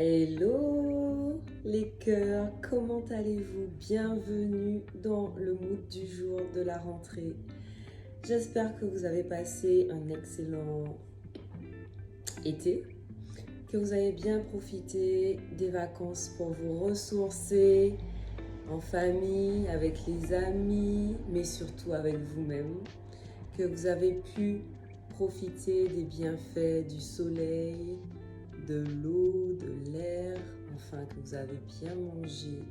Hello les cœurs, comment allez-vous? Bienvenue dans le mood du jour de la rentrée. J'espère que vous avez passé un excellent été, que vous avez bien profité des vacances pour vous ressourcer en famille, avec les amis, mais surtout avec vous-même, que vous avez pu profiter des bienfaits du soleil, de l'eau, de l'air, enfin que vous avez bien mangé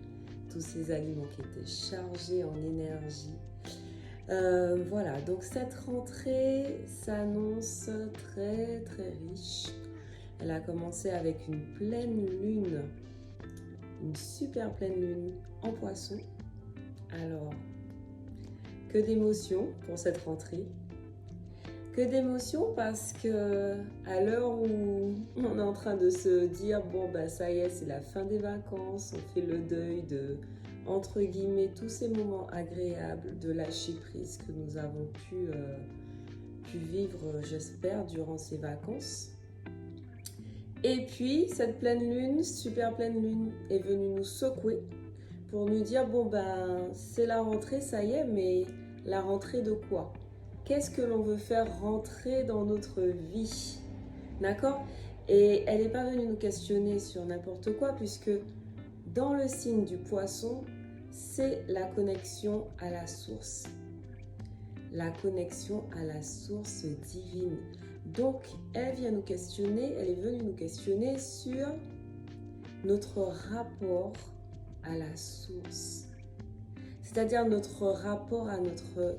tous ces aliments qui étaient chargés en énergie. Voilà, donc cette rentrée s'annonce très très riche. Elle a commencé avec une pleine lune, une super pleine lune en Poisson. Alors, que d'émotions pour cette rentrée. Que d'émotions parce que à l'heure où on est en train de se dire bon bah ça y est, c'est la fin des vacances, on fait le deuil de entre guillemets tous ces moments agréables de lâcher prise que nous avons pu vivre, j'espère, durant ces vacances. Et puis cette pleine lune, super pleine lune, est venue nous secouer pour nous dire bon ben c'est la rentrée, ça y est, mais la rentrée de quoi? Qu'est-ce que l'on veut faire rentrer dans notre vie? D'accord? Et elle n'est pas venue nous questionner sur n'importe quoi, puisque dans le signe du Poisson, c'est la connexion à la source. La connexion à la source divine. Donc, elle vient nous questionner, elle est venue nous questionner sur notre rapport à la source. C'est-à-dire notre rapport à notre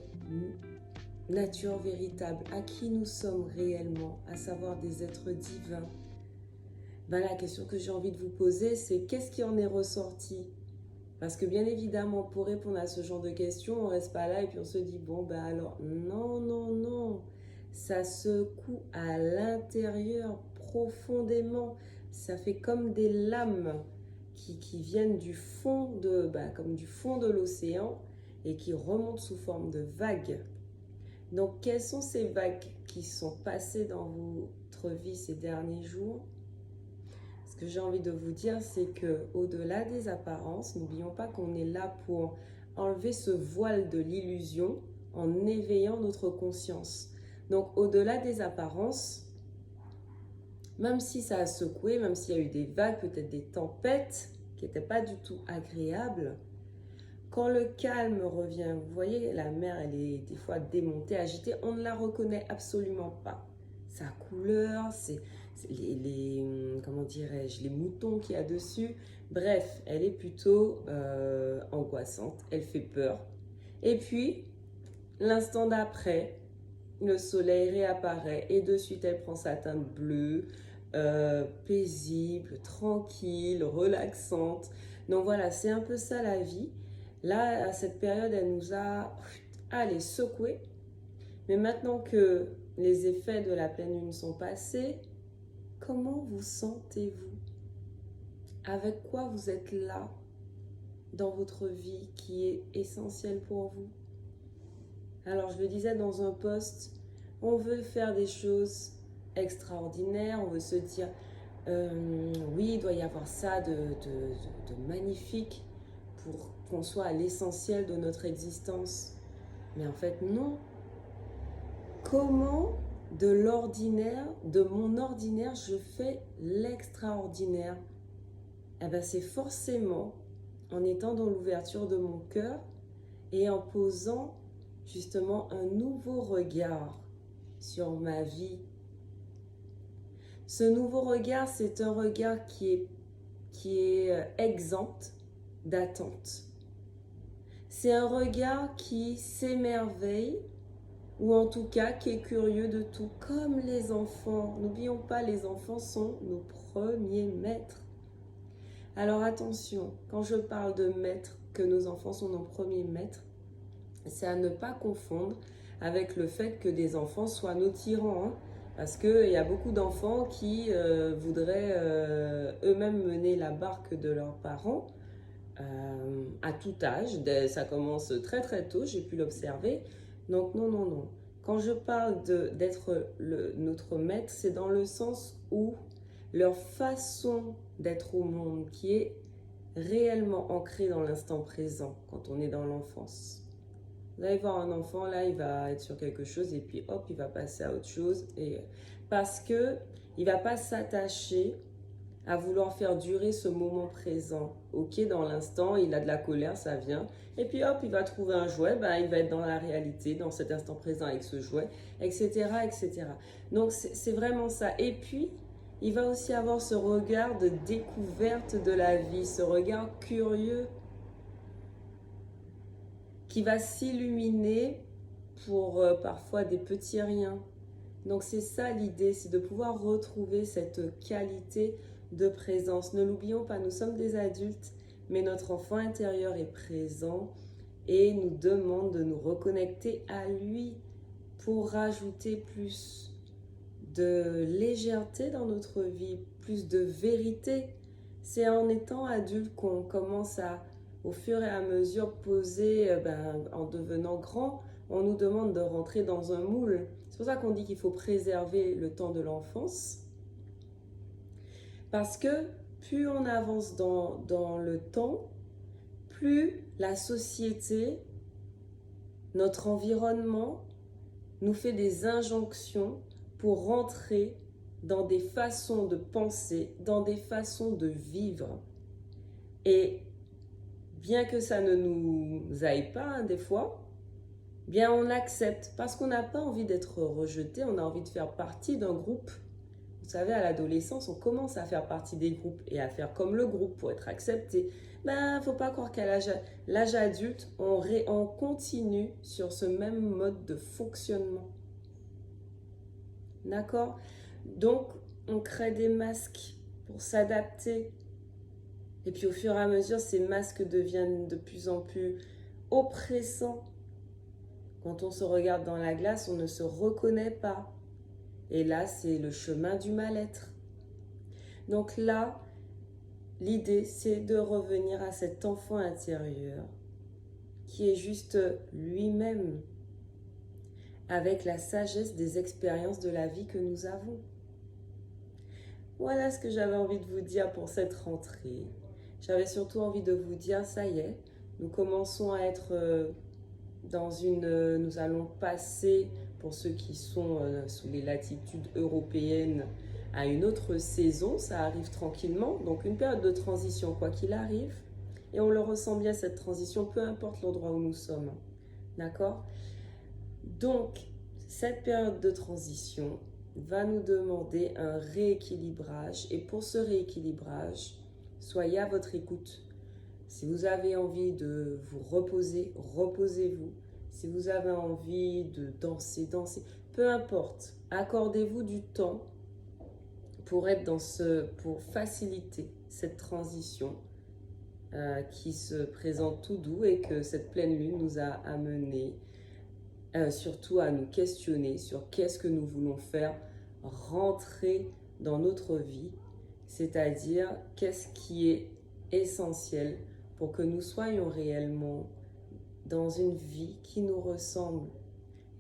nature véritable, à qui nous sommes réellement, à savoir des êtres divins. Ben, la question que j'ai envie de vous poser, c'est qu'est-ce qui en est ressorti? Parce que bien évidemment, pour répondre à ce genre de questions, on ne reste pas là et puis on se dit, bon ben alors, non, ça secoue à l'intérieur profondément, ça fait comme des lames qui viennent du fond comme du fond de l'océan et qui remontent sous forme de vagues. Donc, quelles sont ces vagues qui sont passées dans votre vie ces derniers jours? Ce que j'ai envie de vous dire, c'est que au-delà des apparences, n'oublions pas qu'on est là pour enlever ce voile de l'illusion en éveillant notre conscience. Donc, au-delà des apparences, même si ça a secoué, même s'il y a eu des vagues, peut-être des tempêtes qui n'étaient pas du tout agréables, quand le calme revient, vous voyez, la mer, elle est des fois démontée, agitée, on ne la reconnaît absolument pas. Sa couleur, c'est comment dirais-je, les moutons qu'il y a dessus. Bref, elle est plutôt angoissante, elle fait peur. Et puis, l'instant d'après, le soleil réapparaît et de suite, elle prend sa teinte bleue, paisible, tranquille, relaxante. Donc voilà, c'est un peu ça la vie. Là, à cette période, elle nous a secoué. Mais maintenant que les effets de la pleine lune sont passés, comment vous sentez-vous? Avec quoi vous êtes là dans votre vie qui est essentiel pour vous? Alors, je le disais dans un post, on veut faire des choses extraordinaires, on veut se dire, oui, il doit y avoir ça de magnifique pour qu'on soit à l'essentiel de notre existence. Mais en fait, non. Comment de l'ordinaire, de mon ordinaire, je fais l'extraordinaire? Eh bien, c'est forcément en étant dans l'ouverture de mon cœur et en posant justement un nouveau regard sur ma vie. Ce nouveau regard, c'est un regard qui est exempt d'attente. C'est un regard qui s'émerveille, ou en tout cas qui est curieux de tout, comme les enfants. N'oublions pas, les enfants sont nos premiers maîtres. Alors attention, quand je parle de maîtres, que nos enfants sont nos premiers maîtres, c'est à ne pas confondre avec le fait que des enfants soient nos tyrans, hein. Parce qu'il y a beaucoup d'enfants qui voudraient eux-mêmes mener la barque de leurs parents à tout âge. Ça commence très très tôt, j'ai pu l'observer. Donc non. Quand je parle d'être notre maître, c'est dans le sens où leur façon d'être au monde qui est réellement ancrée dans l'instant présent quand on est dans l'enfance. Vous allez voir un enfant, là, il va être sur quelque chose et puis hop, il va passer à autre chose. Parce que il ne va pas s'attacher à vouloir faire durer ce moment présent. Ok, dans l'instant, il a de la colère, ça vient. Et puis hop, il va trouver un jouet, ben, il va être dans la réalité, dans cet instant présent avec ce jouet, etc. etc. Donc c'est vraiment ça. Et puis, il va aussi avoir ce regard de découverte de la vie, ce regard curieux qui va s'illuminer pour parfois des petits riens. Donc c'est ça l'idée, c'est de pouvoir retrouver cette qualité de présence. Ne l'oublions pas, nous sommes des adultes, mais notre enfant intérieur est présent et nous demande de nous reconnecter à lui pour rajouter plus de légèreté dans notre vie, plus de vérité. C'est en étant adulte qu'on commence à, au fur et à mesure, poser, en devenant grand, on nous demande de rentrer dans un moule. C'est pour ça qu'on dit qu'il faut préserver le temps de l'enfance. Parce que plus on avance dans le temps, plus la société, notre environnement, nous fait des injonctions pour rentrer dans des façons de penser, dans des façons de vivre. Et bien que ça ne nous aille pas, hein, des fois, bien on accepte parce qu'on n'a pas envie d'être rejeté, on a envie de faire partie d'un groupe. Vous savez, à l'adolescence, on commence à faire partie des groupes et à faire comme le groupe pour être accepté. Ben, faut pas croire qu'à l'âge adulte, on continue sur ce même mode de fonctionnement. D'accord? Donc, on crée des masques pour s'adapter. Et puis, au fur et à mesure, ces masques deviennent de plus en plus oppressants. Quand on se regarde dans la glace, on ne se reconnaît pas. Et là, c'est le chemin du mal-être. Donc là, l'idée, c'est de revenir à cet enfant intérieur qui est juste lui-même, avec la sagesse des expériences de la vie que nous avons. Voilà ce que j'avais envie de vous dire pour cette rentrée. J'avais surtout envie de vous dire, ça y est, nous commençons à être nous allons passer, pour ceux qui sont sous les latitudes européennes, à une autre saison. Ça arrive tranquillement, donc une période de transition quoi qu'il arrive. Et on le ressent bien, cette transition, peu importe l'endroit où nous sommes. D'accord? Donc, cette période de transition va nous demander un rééquilibrage. Et pour ce rééquilibrage, soyez à votre écoute. Si vous avez envie de vous reposer, reposez-vous. Si vous avez envie de danser, dansez. Peu importe, accordez-vous du temps pour pour faciliter cette transition qui se présente tout doux et que cette pleine lune nous a amené surtout à nous questionner sur qu'est-ce que nous voulons faire rentrer dans notre vie, c'est-à-dire qu'est-ce qui est essentiel pour que nous soyons réellement dans une vie qui nous ressemble.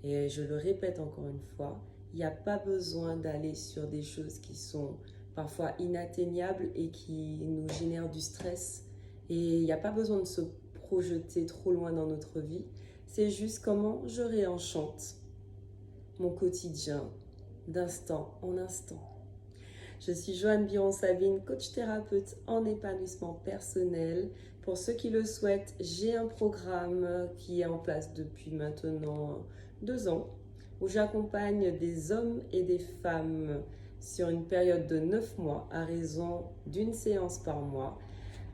Et je le répète encore une fois, il n'y a pas besoin d'aller sur des choses qui sont parfois inatteignables et qui nous génèrent du stress. Et il n'y a pas besoin de se projeter trop loin dans notre vie. C'est juste comment je réenchante mon quotidien d'instant en instant. Je suis Joanne Biron-Sabine, coach thérapeute en épanouissement personnel. Pour ceux qui le souhaitent, j'ai un programme qui est en place depuis maintenant 2 ans où j'accompagne des hommes et des femmes sur une période de 9 mois à raison d'une séance par mois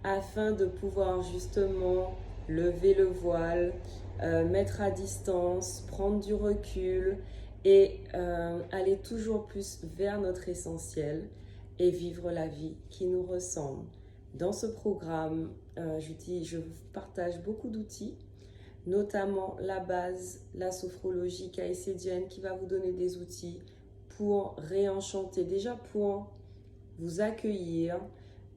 afin de pouvoir justement lever le voile, mettre à distance, prendre du recul et aller toujours plus vers notre essentiel et vivre la vie qui nous ressemble. Dans ce programme, je partage beaucoup d'outils, notamment la base, la sophrologie caïcédienne qui va vous donner des outils pour réenchanter, déjà pour vous accueillir,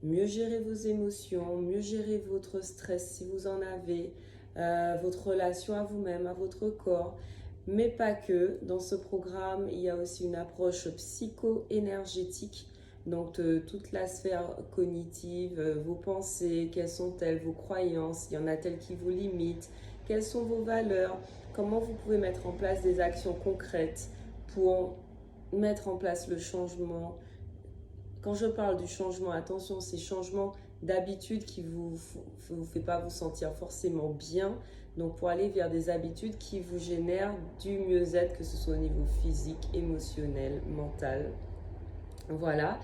mieux gérer vos émotions, mieux gérer votre stress si vous en avez, votre relation à vous-même, à votre corps, mais pas que. Dans ce programme, il y a aussi une approche psycho-énergétique. Donc toute la sphère cognitive, vos pensées, quelles sont-elles, vos croyances, y en a-t-elle qui vous limitent, quelles sont vos valeurs, comment vous pouvez mettre en place des actions concrètes pour mettre en place le changement. Quand je parle du changement, attention, c'est changement d'habitude qui vous fait pas vous sentir forcément bien. Donc pour aller vers des habitudes qui vous génèrent du mieux-être, que ce soit au niveau physique, émotionnel, mental. Voilà.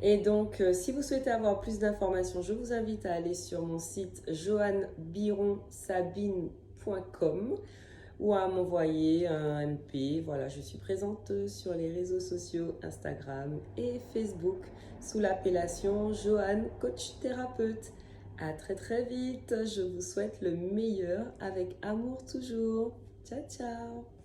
Et donc, si vous souhaitez avoir plus d'informations, je vous invite à aller sur mon site joannebironsabine.com ou à m'envoyer un MP. Voilà, je suis présente sur les réseaux sociaux Instagram et Facebook sous l'appellation Joanne Coach Thérapeute. À très très vite, je vous souhaite le meilleur avec amour toujours. Ciao ciao.